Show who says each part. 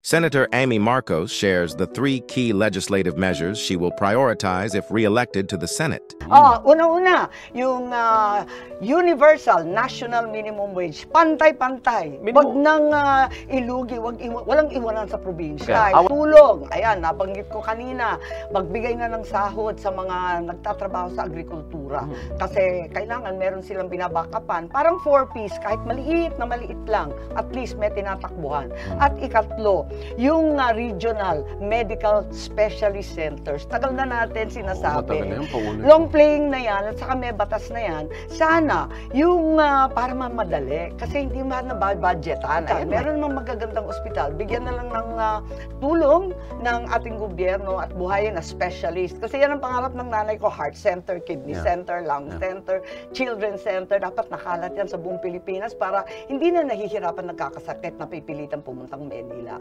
Speaker 1: Senator Amy Marcos shares the three key legislative measures she will prioritize if re-elected to the Senate.
Speaker 2: Una-una, yung universal national minimum wage, pantay-pantay. Wag nang ilugi, walang iwanan sa probinsya. Tulong, ayan, nabanggit ko kanina, magbigay na ng sahod sa mga nagtatrabaho sa agrikultura. Kasi kailangan meron silang binabakapan. Parang 4-piece, kahit maliit na maliit lang, at least may tinatakbuhan. At ikatlo, yung regional medical specialist centers. Tagal na natin sinasabi. Long playing na yan, at saka may batas na yan, sana yung para mamadali, kasi hindi na budgetan. Meron namang magagandang ospital, bigyan na lang ng tulong ng ating gobyerno at buhayin na specialist. Kasi yan ang pangarap ng nanay ko, heart center, kidney center, lung center, children center. Dapat nakalat yan sa buong Pilipinas para hindi na nahihirapan nagkakasakit na pipilitan pumuntang Manila.